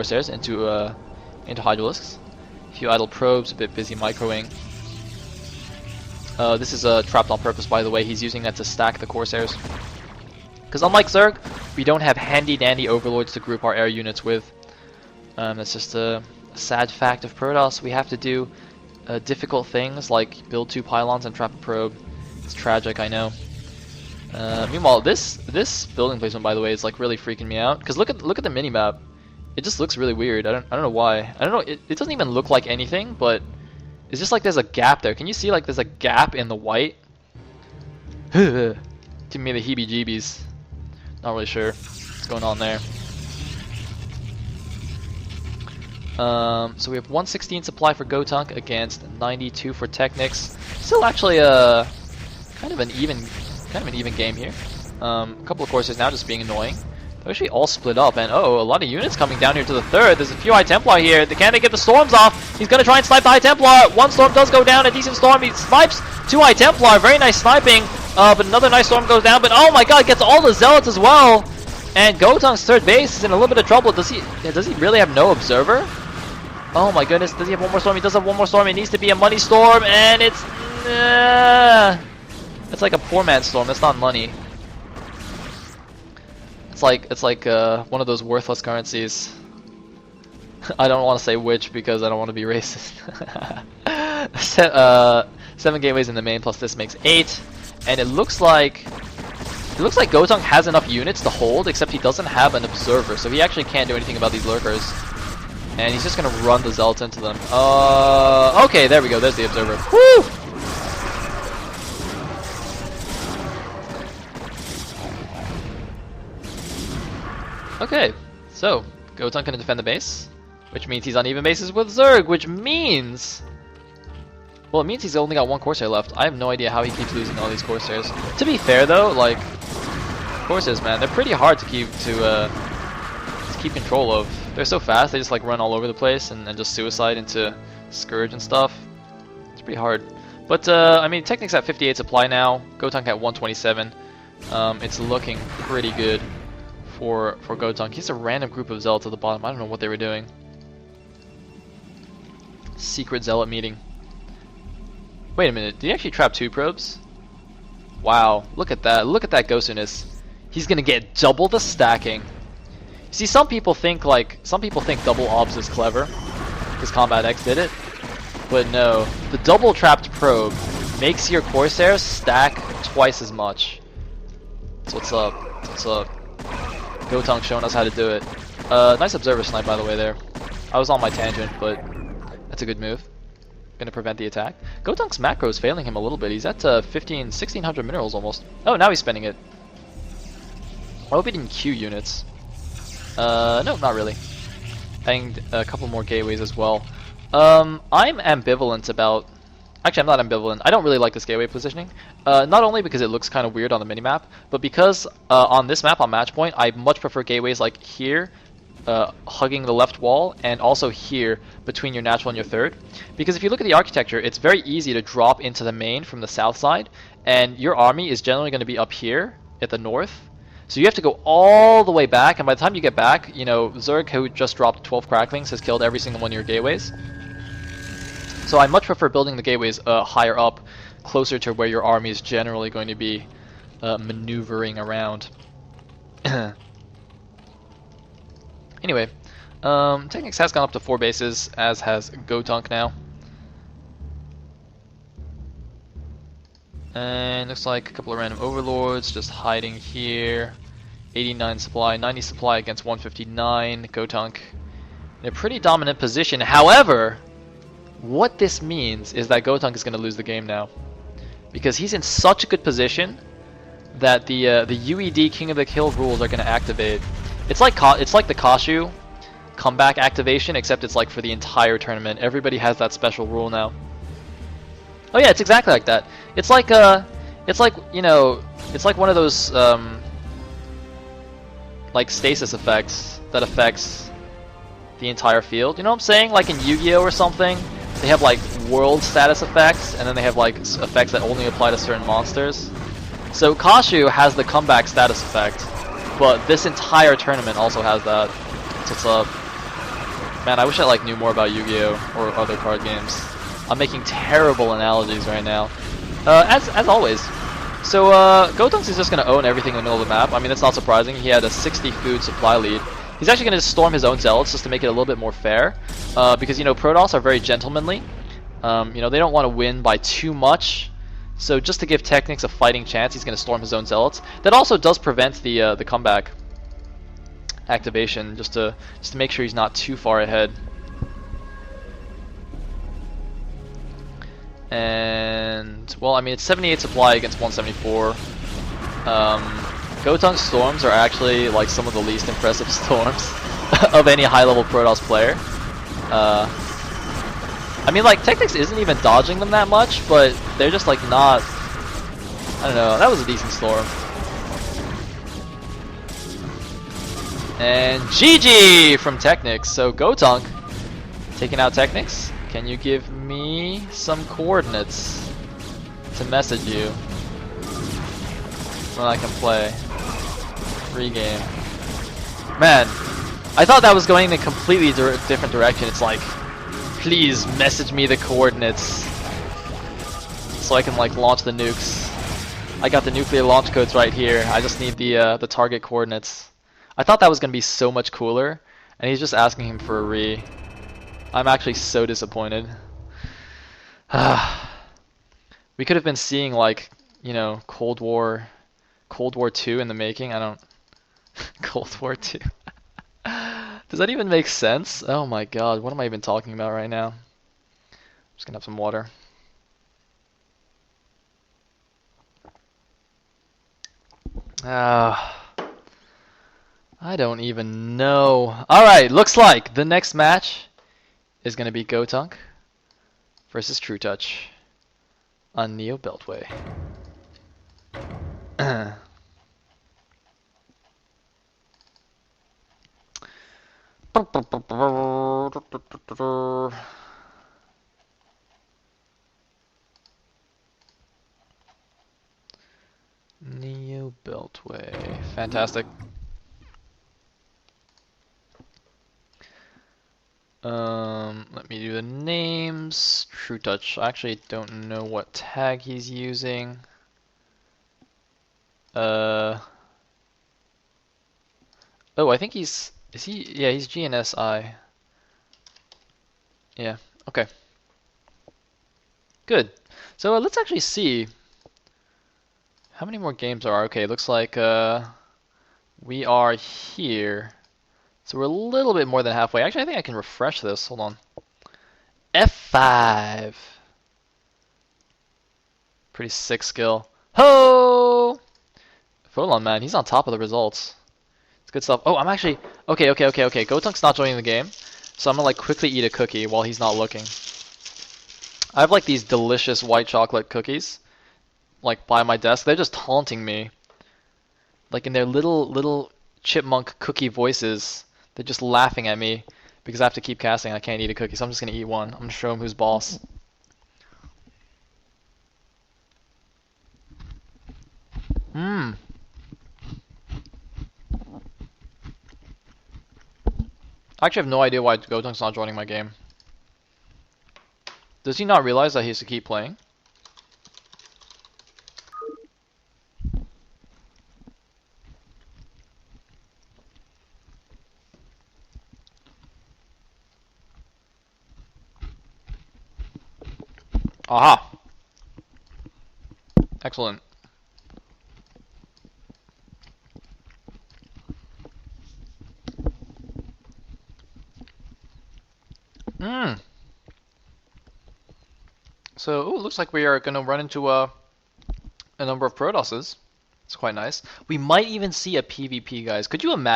Corsairs into Hydralisks. A few idle probes, a bit busy microing. This is trapped on purpose, by the way. He's using that to stack the Corsairs. Because unlike Zerg, we don't have handy-dandy overlords to group our air units with. That's just a sad fact of Protoss. We have to do difficult things like build 2 pylons and trap a probe. It's tragic, I know. Meanwhile, this building placement, by the way, is like really freaking me out. Because look at the minimap. It just looks really weird. I don't know why. I don't know. It doesn't even look like anything, but it's just like there's a gap there. Can you see like there's a gap in the white? Giving me the heebie-jeebies. Not really sure what's going on there. So we have 116 supply for GoTuNk against 92 for Technics. Still actually kind of an even game here. A couple of Corsairs now just being annoying. They're actually all split up, and a lot of units coming down here to the third. There's a few High Templar here. Can they get the storms off? He's gonna try and snipe the High Templar. One storm does go down, a decent storm. He snipes 2 High Templar. Very nice sniping. But another nice storm goes down. But oh my god, gets all the Zealots as well. And GoTuNk's third base is in a little bit of trouble. Does he really have no observer? Oh my goodness, does he have one more storm? He does have one more storm. It needs to be a money storm, and it's like a poor man's storm. It's not money. It's like one of those worthless currencies. I don't want to say which because I don't want to be racist. 7 gateways in the main plus this makes 8, and it looks like GoTuNk has enough units to hold, except he doesn't have an observer, so he actually can't do anything about these lurkers. And he's just gonna run the Zealots into them. Okay, there we go. There's the observer. Woo! Okay, so GoTuNk gonna defend the base, which means he's on even bases with Zerg, which means, well, it means he's only got 1 Corsair left. I have no idea how he keeps losing all these Corsairs. To be fair, though, like Corsairs, man, they're pretty hard to keep control of. They're so fast, they just like run all over the place and just suicide into Scourge and stuff. It's pretty hard. But I mean, Technic's at 58 supply now. GoTuNk at 127. It's looking pretty good for GoTuNk. He's a random group of Zealots at the bottom. I don't know what they were doing. Secret Zealot meeting. Wait a minute, did he actually trap 2 probes? Wow, look at that. Look at that ghostiness. He's gonna get double the stacking. See, some people think double obs is clever, because Combat X did it, but no. The double trapped probe makes your Corsairs stack twice as much. So what's up? What's up? GoTuNk showing us how to do it. Nice observer snipe, by the way, there. I was on my tangent, but that's a good move. Gonna prevent the attack. GoTuNk's macro is failing him a little bit. He's at 1,600 minerals almost. Oh, now he's spending it. I hope he didn't queue units. No, not really. Banged a couple more gateways as well. I'm ambivalent about... Actually, I'm not ambivalent. I don't really like this gateway positioning. Not only because it looks kind of weird on the minimap, but because on this map, on match point, I much prefer gateways like here, hugging the left wall, and also here, between your natural and your third. Because if you look at the architecture, it's very easy to drop into the main from the south side, and your army is generally going to be up here at the north. So you have to go all the way back, and by the time you get back, you know, Zerg, who just dropped 12 cracklings, has killed every single one of your gateways. So I much prefer building the gateways higher up, closer to where your army is generally going to be maneuvering around. Anyway, Technics has gone up to 4 bases, as has GoTuNk now. And looks like a couple of random overlords just hiding here. 89 supply, 90 supply against 159. GoTuNk in a pretty dominant position. However, what this means is that GoTuNk is going to lose the game now, because he's in such a good position that the UED King of the Hill rules are going to activate. It's like the Kashu comeback activation, except it's like for the entire tournament. Everybody has that special rule now. Oh yeah, it's exactly like that. It's like you know, it's like one of those like stasis effects that affects the entire field. You know what I'm saying? Like in Yu-Gi-Oh or something, they have like world status effects, and then they have like effects that only apply to certain monsters. So Kashu has the comeback status effect, but this entire tournament also has that. So what's up? Man, I wish I knew more about Yu-Gi-Oh! Or other card games. I'm making terrible analogies right now. As always. So, GoTuNk is just going to own everything in the middle of the map. I mean, that's not surprising. He had a 60 food supply lead. He's actually going to storm his own zealots just to make it a little bit more fair. Because, Protoss are very gentlemanly. They don't want to win by too much. So just to give Technics a fighting chance, he's going to storm his own zealots. That also does prevent the comeback activation, just to make sure he's not too far ahead. And, well, I mean, it's 78 supply against 174. GoTuNk storms are actually some of the least impressive storms of any high-level Protoss player. I mean, Technics isn't even dodging them that much, but they're just not. I don't know. That was a decent storm. And GG from Technics. So GoTuNk taking out Technics. Can you give me some coordinates to message you when I can play? Regame. Man, I thought that was going in a completely different direction. It's please message me the coordinates so I can launch the nukes. I got the nuclear launch codes right here. I just need the target coordinates. I thought that was gonna be so much cooler, and he's just asking him for a re. I'm actually so disappointed. We could have been seeing Cold War 2 in the making. I don't. Cold War 2. Does that even make sense? Oh my god, what am I even talking about right now? I'm just gonna have some water. I don't even know. Alright, looks like the next match is gonna be GoTuNk versus TrueTouch on Neo Beltway. Neo Beltway. Fantastic. Let me do the names. TrueTouch. I actually don't know what tag he's using. Oh, I think he's... Is he? Yeah, he's GNSI. Yeah, okay. Good. So let's actually see how many more games there are. Okay, looks like we are here. So we're a little bit more than halfway. Actually, I think I can refresh this. Hold on. F5. Pretty sick skill. Ho! Folon, man, he's on top of the results. It's good stuff. Oh, I'm actually... Okay. GoTuNk's not joining the game. So I'm gonna quickly eat a cookie while he's not looking. I have these delicious white chocolate cookies by my desk. They're just taunting me. In their little chipmunk cookie voices. They're just laughing at me because I have to keep casting. I can't eat a cookie, so I'm just gonna eat one. I'm gonna show him who's boss. I actually have no idea why GoTuNk's not joining my game. Does he not realize that he has to keep playing? Aha! Excellent. So, ooh, looks like we are going to run into a number of Protosses. It's quite nice. We might even see a PvP, guys. Could you imagine?